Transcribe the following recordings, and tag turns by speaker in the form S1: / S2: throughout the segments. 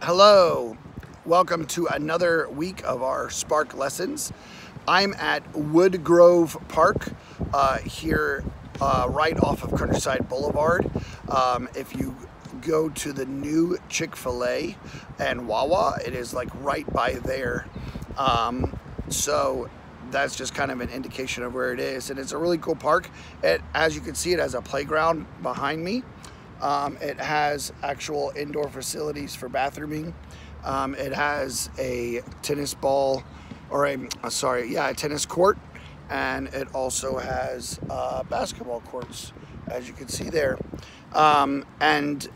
S1: Hello, welcome to another week of our Spark lessons. I'm at Woodgrove Park here right off of Countryside Boulevard. If you go to the new Chick-fil-A and Wawa, it is like right by there. So that's just kind of an indication of where it is, and it's a really cool park. As you can see, it has a playground behind me. It has actual indoor facilities for bathrooming. It has a tennis ball, or a tennis court, and it also has basketball courts, as you can see there. And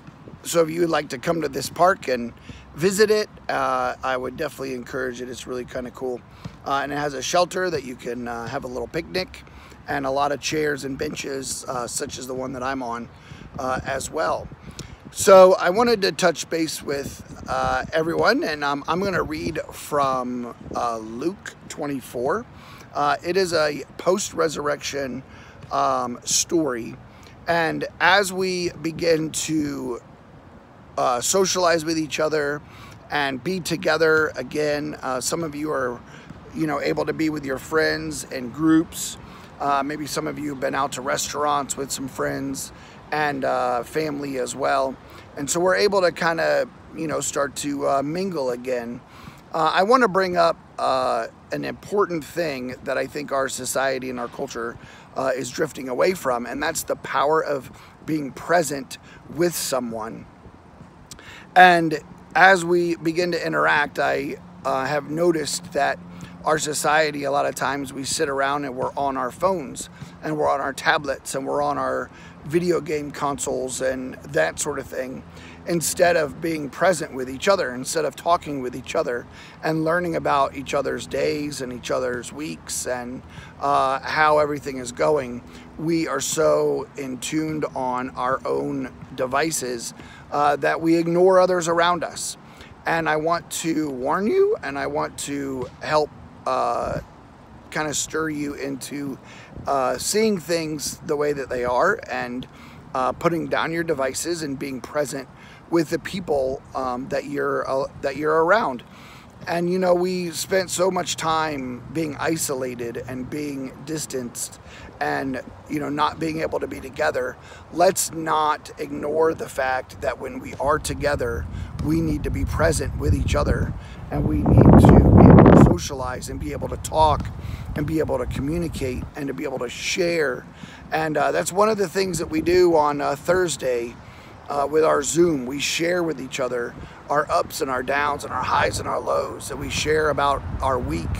S1: so if you would like to come to this park and visit it, I would definitely encourage it. It's really kind of cool. And it has a shelter that you can have a little picnic, and a lot of chairs and benches, such as the one that I'm on, as well. So I wanted to touch base with everyone, and I'm going to read from Luke 24. It is a post-resurrection story, and as we begin to socialize with each other and be together again, some of you are able to be with your friends and groups. Maybe some of you have been out to restaurants with some friends and family as well. And so we're able to kind of, start to mingle again. I want to bring up an important thing that I think our society and our culture is drifting away from, and that's the power of being present with someone. And as we begin to interact, I have noticed that our society, a lot of times we sit around and we're on our phones and we're on our tablets and we're on our video game consoles and that sort of thing, instead of being present with each other, instead of talking with each other and learning about each other's days and each other's weeks and how everything is going. We are so in tuned on our own devices that we ignore others around us. And I want to warn you, and I want to help kind of stir you into seeing things the way that they are, and putting down your devices and being present with the people that you're around. And we spent so much time being isolated and being distanced and not being able to be together. Let's not ignore the fact that when we are together, we need to be present with each other, and we need to be able to socialize and be able to talk and be able to communicate and to be able to share. And that's one of the things that we do on Thursday with our Zoom. We share with each other our ups and our downs and our highs and our lows, and we share about our week.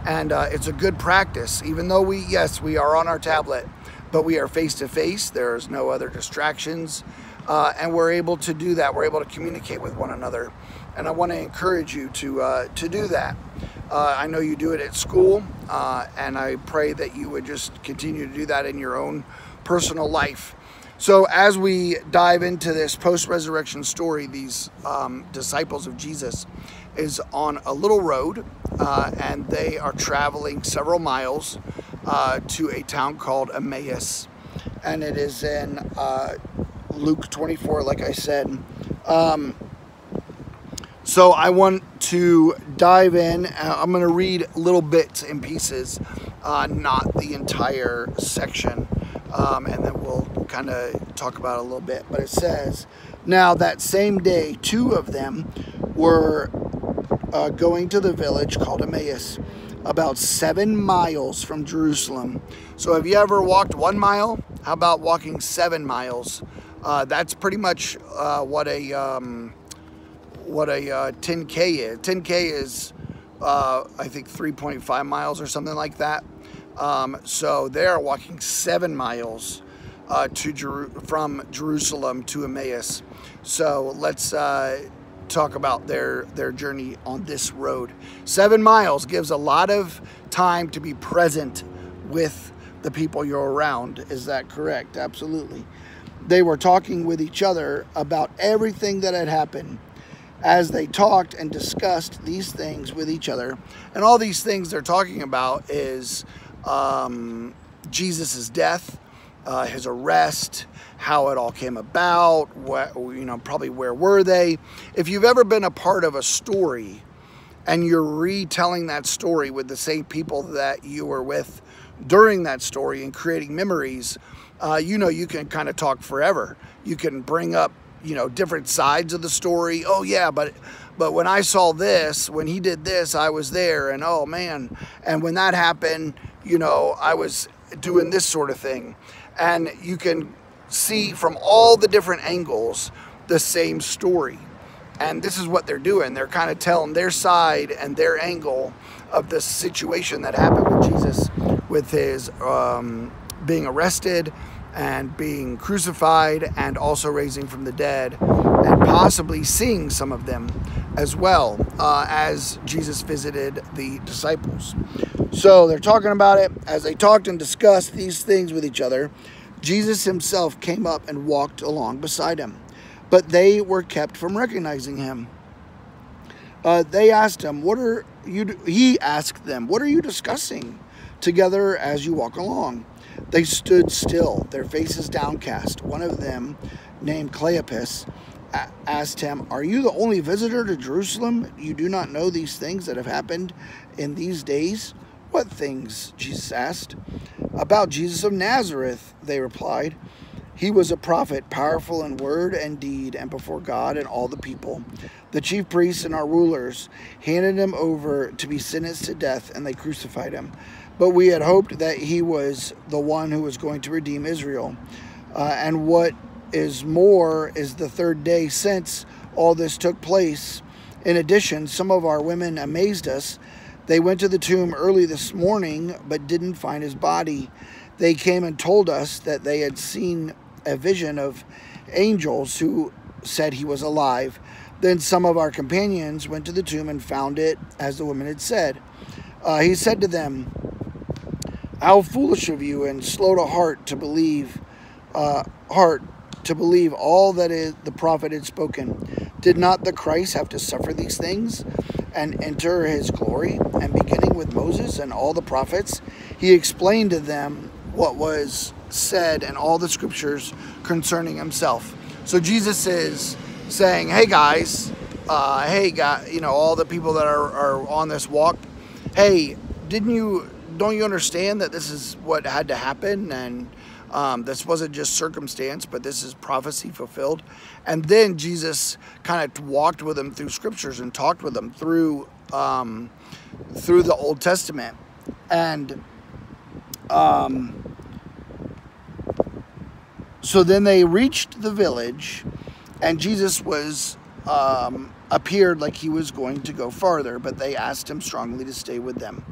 S1: And it's a good practice, even though we are on our tablet, but we are face to face. There's no other distractions, and we're able to do that. We're able to communicate with one another, and I want to encourage you to do that. I know you do it at school, and I pray that you would just continue to do that in your own personal life. So as we dive into this post-resurrection story, these disciples of Jesus is on a little road, and they are traveling several miles to a town called Emmaus, and it is in Luke 24, like I said. So I want to dive in. I'm going to read little bits and pieces, not the entire section, and then we'll kind of talk about it a little bit. But it says, "Now that same day, two of them were going to the village called Emmaus, about 7 miles from Jerusalem." So have you ever walked 1 mile? How about walking 7 miles? That's pretty much what a 10K is. 10K is, I think, 3.5 miles or something like that. So they're walking 7 miles from Jerusalem to Emmaus. So let's talk about their journey on this road. 7 miles gives a lot of time to be present with the people you're around. Is that correct? Absolutely. They were talking with each other about everything that had happened. As they talked and discussed these things with each other, and all these things they're talking about is Jesus' death, his arrest, how it all came about, probably where were they. If you've ever been a part of a story and you're retelling that story with the same people that you were with during that story and creating memories, you can kind of talk forever. You can bring up, different sides of the story. Oh yeah, but when I saw this, when he did this, I was there, and oh man, and when that happened, I was doing this sort of thing. And you can see from all the different angles the same story. And this is what they're doing. They're kind of telling their side and their angle of the situation that happened with Jesus, with his being arrested and being crucified and also raising from the dead, and possibly seeing some of them as well as Jesus visited the disciples. So they're talking about it. As they talked and discussed these things with each other, Jesus himself came up and walked along beside him, but they were kept from recognizing him. They asked him, he asked them, "What are you discussing together as you walk along?" They stood still, their faces downcast. One of them, named Cleopas, asked him, "Are you the only visitor to Jerusalem? You do not know these things that have happened in these days?" "What things?" Jesus asked. "About Jesus of Nazareth," they replied. "He was a prophet, powerful in word and deed, and before God and all the people. The chief priests and our rulers handed him over to be sentenced to death, and they crucified him. But we had hoped that he was the one who was going to redeem Israel. And what is more is the third day since all this took place. In addition, some of our women amazed us. They went to the tomb early this morning, but didn't find his body. They came and told us that they had seen a vision of angels who said he was alive. Then some of our companions went to the tomb and found it as the women had said." He said to them, "How foolish of you and slow to heart to believe all that the prophet had spoken. Did not the Christ have to suffer these things and enter his glory?" And beginning with Moses and all the prophets, he explained to them what was said in all the scriptures concerning himself. So Jesus is saying, hey guys, all the people that are on this walk, hey, don't you understand that this is what had to happen? And this wasn't just circumstance, but this is prophecy fulfilled. And then Jesus kind of walked with them through scriptures and talked with them through the Old Testament. And so then they reached the village, and Jesus was appeared like he was going to go farther, but they asked him strongly to stay with them.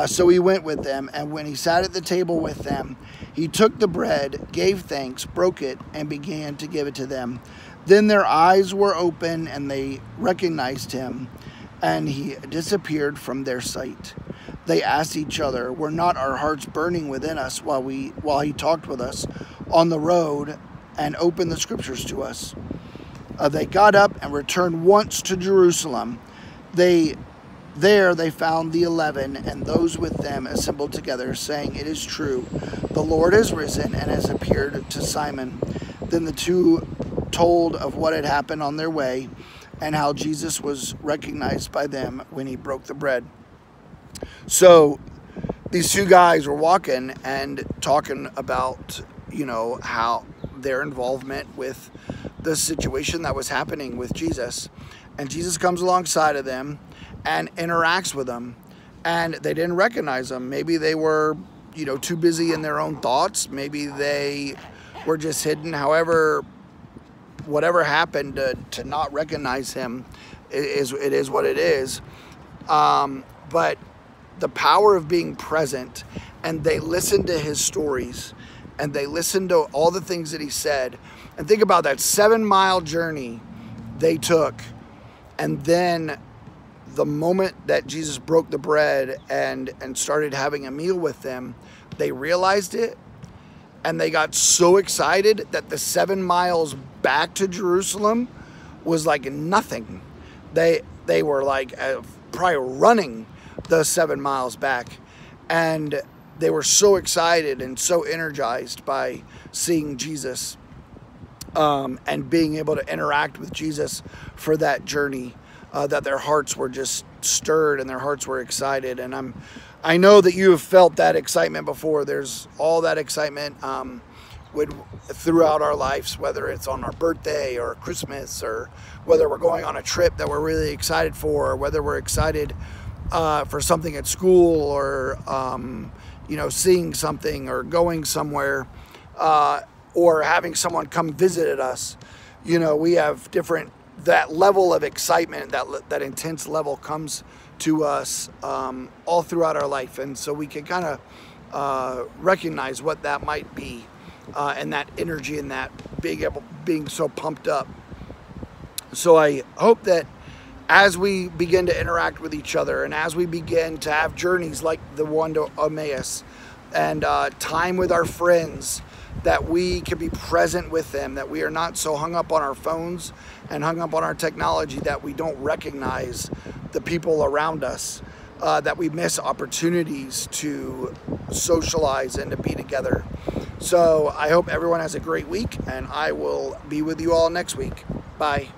S1: So he went with them, and when he sat at the table with them, he took the bread, gave thanks, broke it, and began to give it to them. Then their eyes were open, and they recognized him, and he disappeared from their sight. They asked each other, "Were not our hearts burning within us while he talked with us on the road and opened the scriptures to us?" They got up and returned once to Jerusalem. There they found the 11 and those with them assembled together, saying, "It is true, the Lord has risen and has appeared to Simon." Then the two told of what had happened on their way and how Jesus was recognized by them when he broke the bread. So these two guys were walking and talking about, how their involvement with the situation that was happening with Jesus. And Jesus comes alongside of them and interacts with them, and they didn't recognize him. Maybe they were, too busy in their own thoughts. Maybe they were just hidden. However, whatever happened to not recognize him, it is what it is. But the power of being present, and they listened to his stories, and they listened to all the things that he said. And think about that 7-mile journey they took, and then the moment that Jesus broke the bread and started having a meal with them, they realized it, and they got so excited that the 7 miles back to Jerusalem was like nothing. They were like probably running the 7 miles back, and they were so excited and so energized by seeing Jesus, and being able to interact with Jesus for that journey, that their hearts were just stirred and their hearts were excited. And I know that you have felt that excitement before. There's all that excitement throughout our lives, whether it's on our birthday or Christmas, or whether we're going on a trip that we're really excited for, or whether we're excited for something at school, or seeing something, or going somewhere, or having someone come visit us. We have that level of excitement, that intense level comes to us all throughout our life. And so we can kind of recognize what that might be, and that energy, and that being so pumped up. So I hope that as we begin to interact with each other, and as we begin to have journeys like the one to Emmaus, and time with our friends, that we can be present with them, that we are not so hung up on our phones and hung up on our technology that we don't recognize the people around us, that we miss opportunities to socialize and to be together. So I hope everyone has a great week, and I will be with you all next week. Bye.